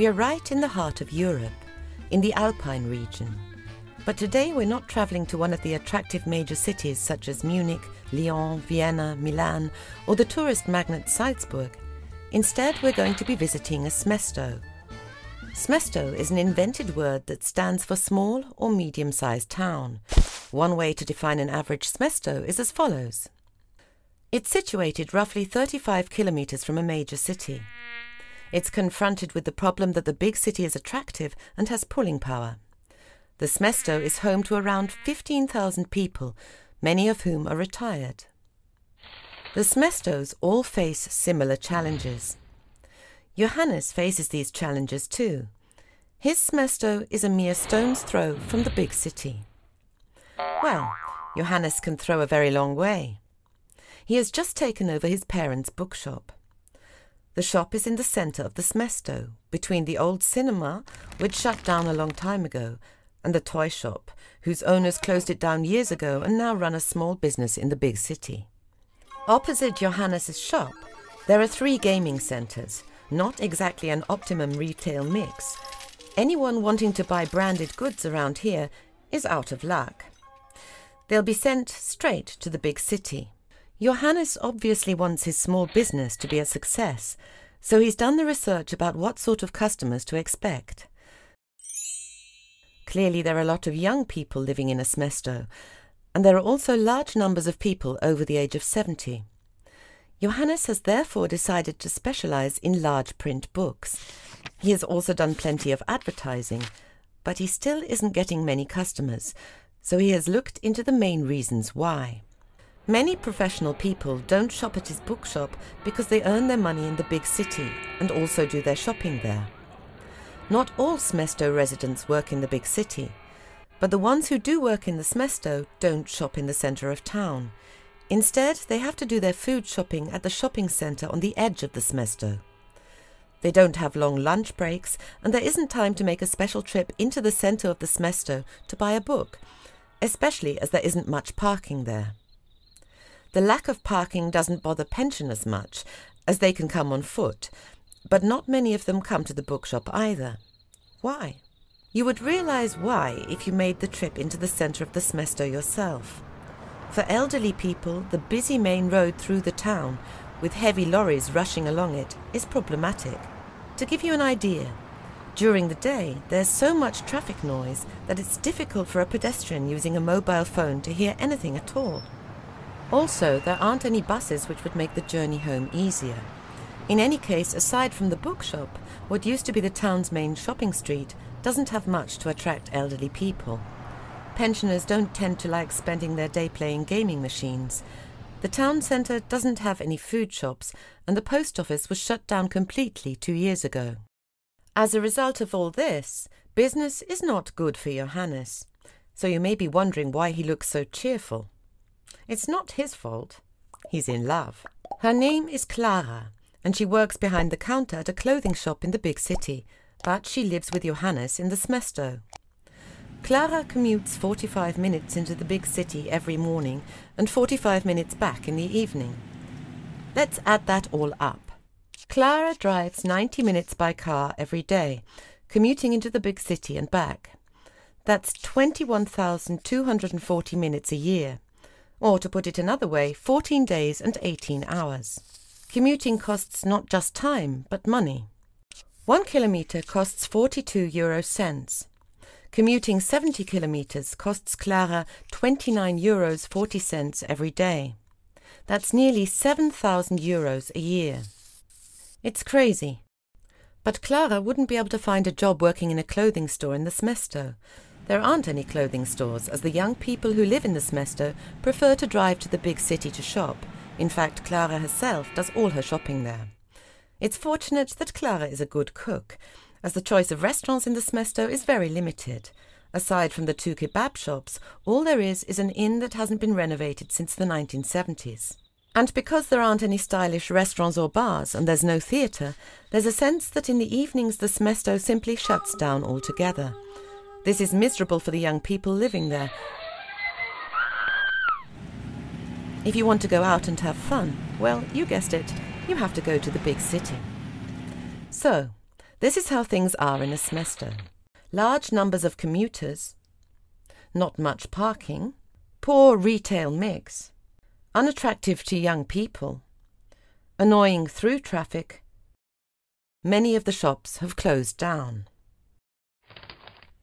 We are right in the heart of Europe, in the Alpine region. But today we're not travelling to one of the attractive major cities such as Munich, Lyon, Vienna, Milan, or the tourist magnet Salzburg. Instead, we're going to be visiting a smesto. Smesto is an invented word that stands for small or medium-sized town. One way to define an average smesto is as follows. It's situated roughly 35 kilometres from a major city. It's confronted with the problem that the big city is attractive and has pulling power. The smesto is home to around 15,000 people, many of whom are retired. The smestos all face similar challenges. Johannes faces these challenges too. His smesto is a mere stone's throw from the big city. Well, Johannes can throw a very long way. He has just taken over his parents' bookshop. The shop is in the centre of the smesto, between the old cinema, which shut down a long time ago, and the toy shop, whose owners closed it down years ago and now run a small business in the big city. Opposite Johannes' shop, there are 3 gaming centres, not exactly an optimum retail mix. Anyone wanting to buy branded goods around here is out of luck. They'll be sent straight to the big city. Johannes obviously wants his small business to be a success, so he's done the research about what sort of customers to expect. Clearly there are a lot of young people living in a smesto, and there are also large numbers of people over the age of 70. Johannes has therefore decided to specialise in large print books. He has also done plenty of advertising, but he still isn't getting many customers, so he has looked into the main reasons why. Many professional people don't shop at his bookshop because they earn their money in the big city and also do their shopping there. Not all smesto residents work in the big city, but the ones who do work in the smesto don't shop in the centre of town. Instead, they have to do their food shopping at the shopping centre on the edge of the smesto. They don't have long lunch breaks, and there isn't time to make a special trip into the centre of the smesto to buy a book, especially as there isn't much parking there. The lack of parking doesn't bother pensioners much, as they can come on foot, but not many of them come to the bookshop either. Why? You would realise why if you made the trip into the centre of the smesto yourself. For elderly people, the busy main road through the town, with heavy lorries rushing along it, is problematic. To give you an idea, during the day there's so much traffic noise that it's difficult for a pedestrian using a mobile phone to hear anything at all. Also, there aren't any buses which would make the journey home easier. In any case, aside from the bookshop, what used to be the town's main shopping street doesn't have much to attract elderly people. Pensioners don't tend to like spending their day playing gaming machines. The town centre doesn't have any food shops, and the post office was shut down completely 2 years ago. As a result of all this, business is not good for Johannes. So you may be wondering why he looks so cheerful. It's not his fault. He's in love. Her name is Clara, and she works behind the counter at a clothing shop in the big city, but she lives with Johannes in the smesto. Clara commutes 45 minutes into the big city every morning and 45 minutes back in the evening. Let's add that all up. Clara drives 90 minutes by car every day, commuting into the big city and back. That's 21,240 minutes a year. Or, to put it another way, 14 days and 18 hours. Commuting costs not just time, but money. 1 kilometre costs 42 euro cents. Commuting 70 kilometres costs Clara 29 euros 40 cents every day. That's nearly 7,000 euros a year. It's crazy. But Clara wouldn't be able to find a job working in a clothing store in the smesto. There aren't any clothing stores, as the young people who live in the smesto prefer to drive to the big city to shop. In fact, Clara herself does all her shopping there. It's fortunate that Clara is a good cook, as the choice of restaurants in the smesto is very limited. Aside from the 2 kebab shops, all there is an inn that hasn't been renovated since the 1970s. And because there aren't any stylish restaurants or bars and there's no theatre, there's a sense that in the evenings the smesto simply shuts down altogether. This is miserable for the young people living there. If you want to go out and have fun, well, you guessed it, you have to go to the big city. So, This is how things are in a semester. Large numbers of commuters, not much parking, poor retail mix, unattractive to young people, annoying through traffic. Many of the shops have closed down.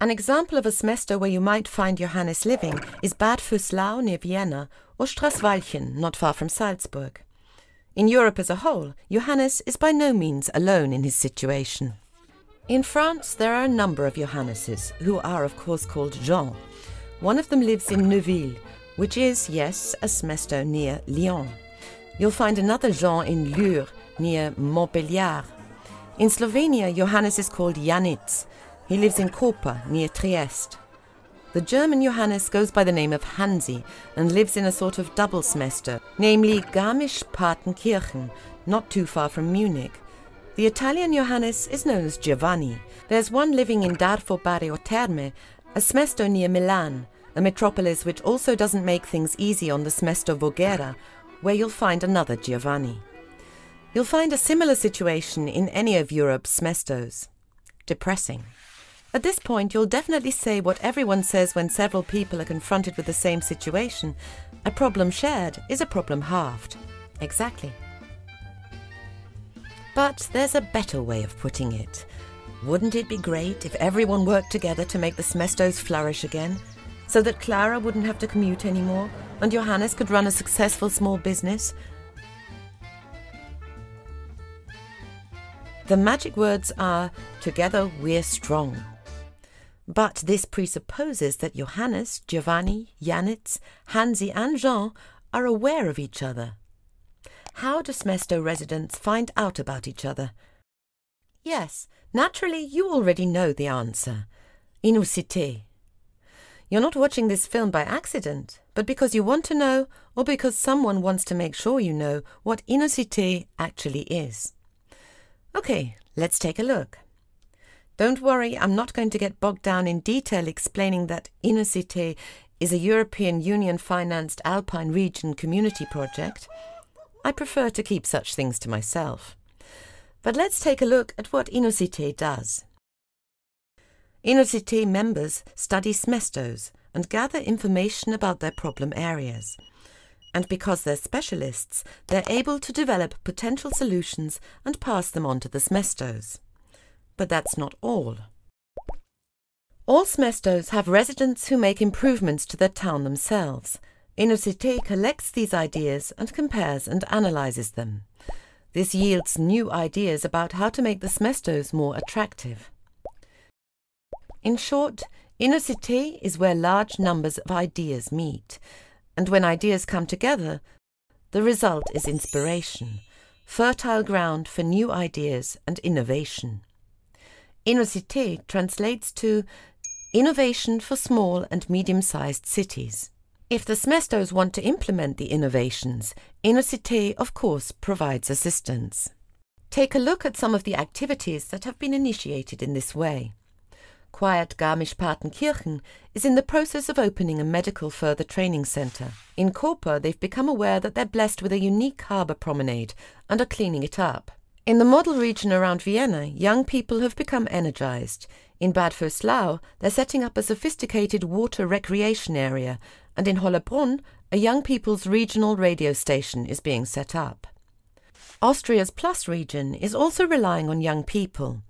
An example of a semester where you might find Johannes living is Bad Vöslau near Vienna or Straßwalchen, not far from Salzburg. In Europe as a whole, Johannes is by no means alone in his situation. In France, there are a number of Johanneses, who are of course called Jean. One of them lives in Neuville, which is, yes, a semester near Lyon. You'll find another Jean in Lure, near Montbéliard. In Slovenia, Johannes is called Janitz. He lives in Koper, near Trieste. The German Johannes goes by the name of Hansi and lives in a sort of double semester, namely Garmisch-Partenkirchen, not too far from Munich. The Italian Johannes is known as Giovanni. There's one living in Darfo Barrio Terme, a semester near Milan, a metropolis which also doesn't make things easy on the semester Voghera, where you'll find another Giovanni. You'll find a similar situation in any of Europe's semesters. Depressing. At this point, you'll definitely say what everyone says when several people are confronted with the same situation. A problem shared is a problem halved. Exactly. But there's a better way of putting it. Wouldn't it be great if everyone worked together to make the semesters flourish again, so that Clara wouldn't have to commute anymore and Johannes could run a successful small business? The magic words are, together we're strong. But this presupposes that Johannes, Giovanni, Janitz, Hansi and Jean are aware of each other. How do semester residents find out about each other? Yes, naturally you already know the answer. Inusité. You're not watching this film by accident, but because you want to know, or because someone wants to make sure you know what inusité actually is. Okay, let's take a look. Don't worry, I'm not going to get bogged down in detail explaining that Inusité is a European Union-financed Alpine region community project. I prefer to keep such things to myself. But let's take a look at what Inusité does. Inusité members study semesters and gather information about their problem areas. And because they're specialists, they're able to develop potential solutions and pass them on to the semesters. But that's not all. All semesters have residents who make improvements to their town themselves. Inusité collects these ideas and compares and analyzes them. This yields new ideas about how to make the semesters more attractive. In short, Inusité is where large numbers of ideas meet, and when ideas come together, the result is inspiration, fertile ground for new ideas and innovation. Inusité translates to innovation for small and medium-sized cities. If the semesters want to implement the innovations, Inusité, of course, provides assistance. Take a look at some of the activities that have been initiated in this way. Quiet Garmisch-Partenkirchen is in the process of opening a medical further training centre. In Koper, they've become aware that they're blessed with a unique harbour promenade and are cleaning it up. In the model region around Vienna, young people have become energised. In Bad Vöslau, they're setting up a sophisticated water recreation area, and in Hollerbrunn, a young people's regional radio station is being set up. Austria's Plus region is also relying on young people.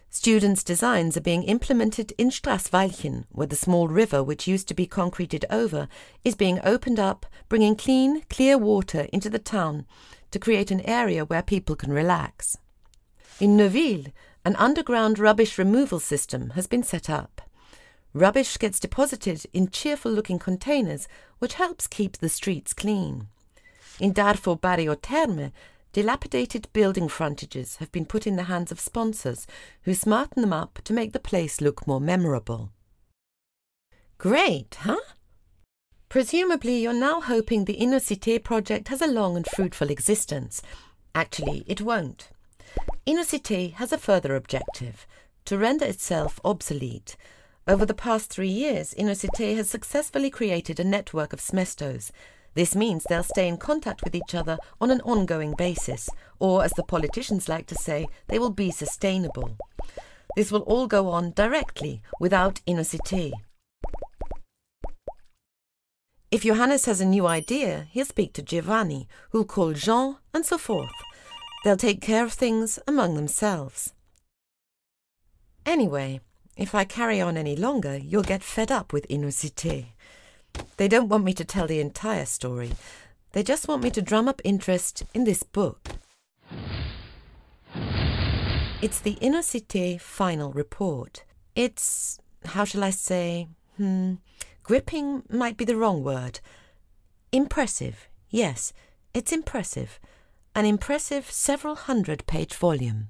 Students' designs are being implemented in Straßwalchen, where the small river which used to be concreted over is being opened up, bringing clean, clear water into the town to create an area where people can relax. In Neuville, an underground rubbish removal system has been set up. Rubbish gets deposited in cheerful-looking containers, which helps keep the streets clean. In Darfo Barrio Terme, dilapidated building frontages have been put in the hands of sponsors who smarten them up to make the place look more memorable. Great, huh? Presumably you're now hoping the Inusité project has a long and fruitful existence. Actually, it won't. Inusité has a further objective, to render itself obsolete. Over the past 3 years, Inusité has successfully created a network of semesters. This means they'll stay in contact with each other on an ongoing basis, or as the politicians like to say, they will be sustainable. This will all go on directly, without inocité. If Johannes has a new idea, he'll speak to Giovanni, who'll call Jean, and so forth. They'll take care of things among themselves. Anyway, if I carry on any longer, you'll get fed up with inocité. They don't want me to tell the entire story. They just want me to drum up interest in this book. It's the Inocité final report. It's, how shall I say, gripping might be the wrong word. Impressive, yes, it's impressive. An impressive several hundred-page volume.